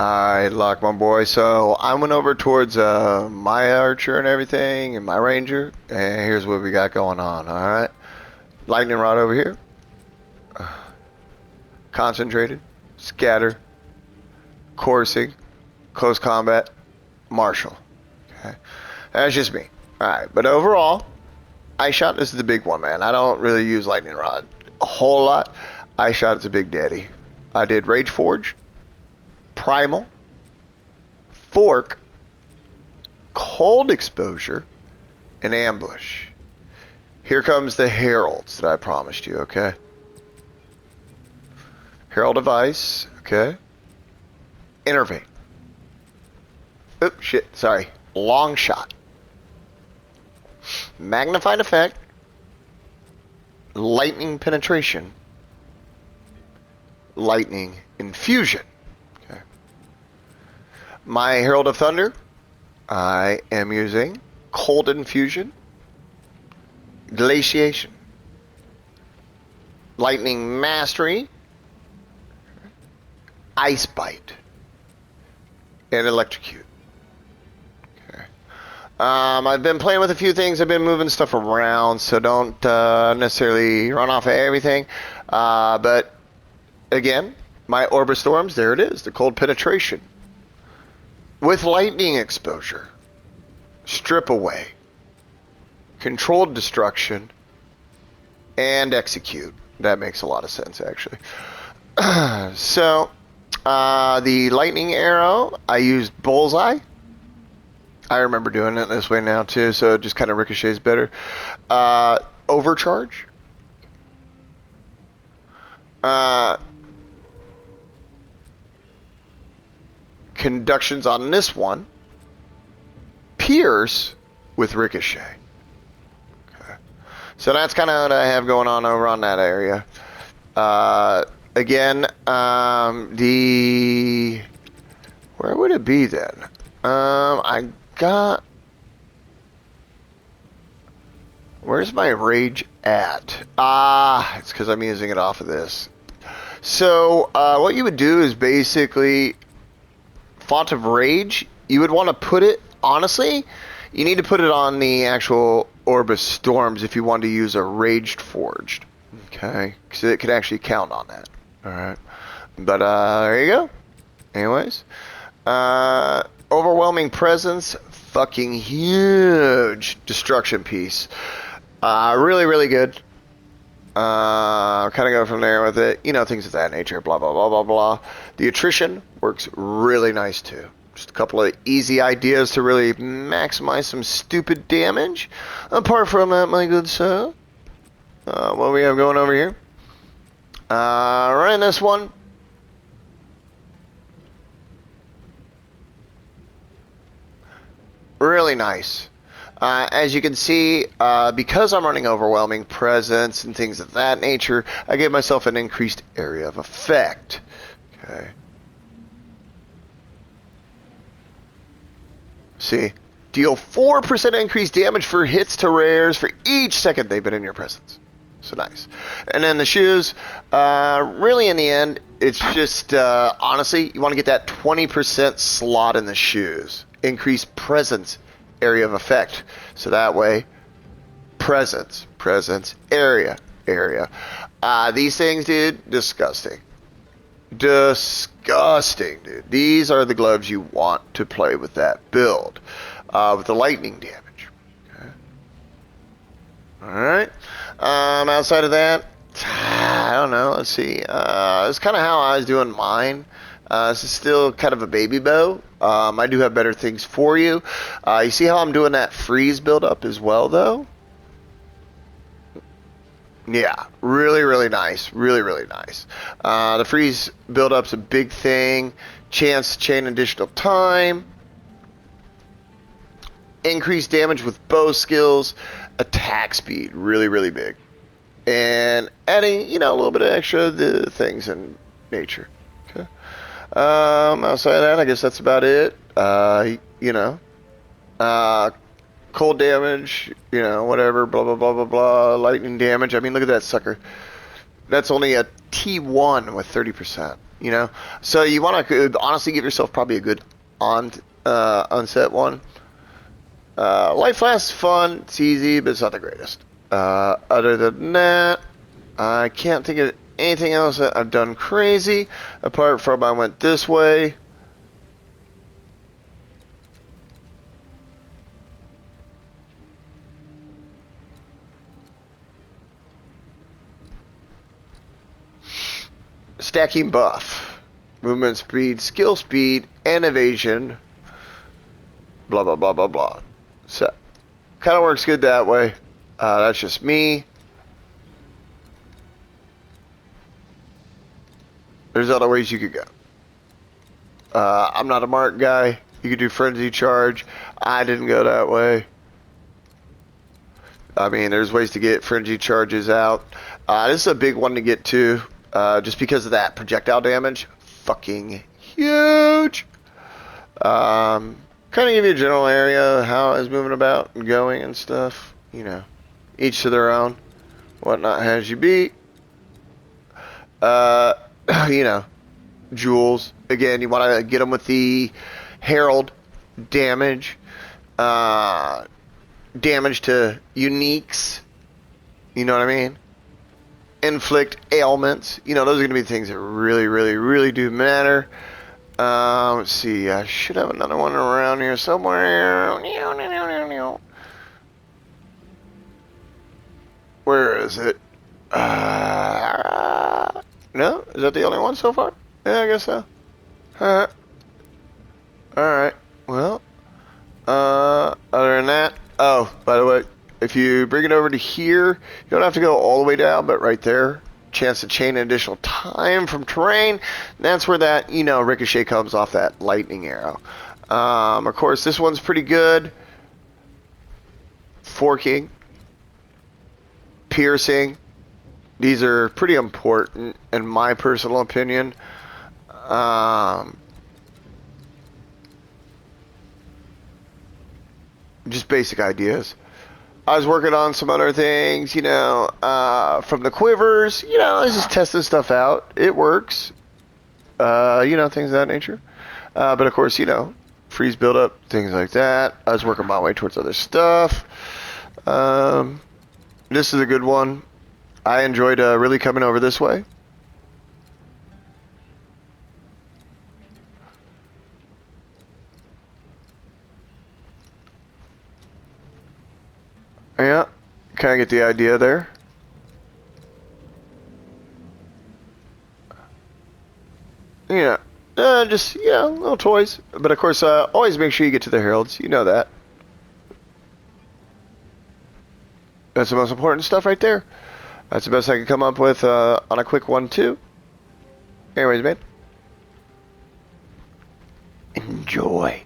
Alright, Lock, my boy. So I went over towards my archer and everything, and my ranger, and here's what we got going on. Alright, lightning rod over here, concentrated, scatter, coursing, close combat, martial. Okay, that's just me. Alright, but overall, ice shot is the big one, man. I don't really use lightning rod a whole lot. Ice shot is a big daddy. I did rage forge, primal, fork, cold exposure, and ambush. Here comes the heralds that I promised you, okay? Herald of Ice, okay? Innervate. Oop, shit, sorry. Long shot. Magnified effect. Lightning penetration. Lightning infusion. Okay. My Herald of Thunder, I am using cold infusion, glaciation, lightning mastery, ice bite, and electrocute. Okay. I've been playing with a few things. I've been moving stuff around, so don't necessarily run off of everything. But again, my Orb of Storms, there it is, the cold penetration. With lightning exposure, strip away, controlled destruction, and execute. That makes a lot of sense, actually. So, the lightning arrow, I used bullseye. I remember doing it this way now, too, so it just kind of ricochets better. Overcharge. Conductions on this one, pierce with ricochet. Okay. So that's kind of what I have going on over on that area. Again, where would it be then? Where's my rage at? It's because I'm using it off of this. So what you would do is basically Font of Rage, you would want to put it, honestly, you need to put it on the actual Orb of Storms if you want to use a Raged Forged. Okay? Because it could actually count on that. Alright. But, there you go. Anyways. Overwhelming Presence, fucking huge destruction piece. Really, really good. Kind of go from there with it. You know, things of that nature. Blah, blah, blah, blah, blah. The attrition works really nice, too. Just a couple of easy ideas to really maximize some stupid damage. Apart from that, my good sir, what we have going over here? Running this one. Really nice. As you can see, because I'm running Overwhelming Presence and things of that nature, I give myself an increased area of effect. Okay. See? Deal 4% increased damage for hits to rares for each second they've been in your presence. So nice. And then the shoes, really in the end, it's just, honestly, you want to get that 20% slot in the shoes. Increased presence area of effect. So that way, presence, area. These things, dude, disgusting. Disgusting, dude. These are the gloves you want to play with that build. With the lightning damage. Okay. Alright. Outside of that, I don't know. Let's see. That's kind of how I was doing mine. This is still kind of a baby bow. I do have better things for you. You see how I'm doing that freeze build-up as well, though? Yeah, really, really nice. Really, really nice. The freeze build-up's a big thing. Chance to chain additional time. Increased damage with bow skills. Attack speed, really, really big. And adding, you know, a little bit of extra things in nature. Okay. Outside of that, I guess that's about it. You know, cold damage, you know, whatever, blah, blah, blah, blah, blah, lightning damage. I mean, look at that sucker. That's only a T1 with 30%. you know. So you want to honestly give yourself probably a good onset one. Life Last's fun, it's easy, but it's not the greatest. Other than that, I can't think of anything else that I've done crazy, apart from I went this way. Stacking buff. Movement speed, skill speed, and evasion. Blah, blah, blah, blah, blah. So, kind of works good that way. That's just me. There's other ways you could go. I'm not a mark guy. You could do frenzy charge. I didn't go that way. I mean, there's ways to get frenzy charges out. This is a big one to get to. Just because of that projectile damage. Fucking huge. Kind of give you a general area, how it's moving about and going and stuff. You know, each to their own. Whatnot has you beat. You know, jewels. Again, you want to get them with the Herald damage. Damage to uniques. You know what I mean? Inflict ailments. You know, those are going to be things that really, really, really do matter. Let's see. I should have another one around here somewhere. Where is it? No? Is that the only one so far? Yeah, I guess so. Alright. Alright. Well. Other than that. Oh, by the way. If you bring it over to here, you don't have to go all the way down, but right there, chance to chain additional time from terrain. That's where that, you know, ricochet comes off that lightning arrow. Of course, this one's pretty good. Forking. Piercing. These are pretty important, in my personal opinion. Just basic ideas. I was working on some other things, you know, from the quivers, you know, I was just testing stuff out. It works, you know, things of that nature. But of course, you know, freeze buildup, things like that. I was working my way towards other stuff. This is a good one. I enjoyed really coming over this way. Yeah, kind of get the idea there. Yeah, just, you know, little toys. But of course, always make sure you get to the heralds. You know that. That's the most important stuff right there. That's the best I can come up with on a quick one, too. Anyways, man. Enjoy.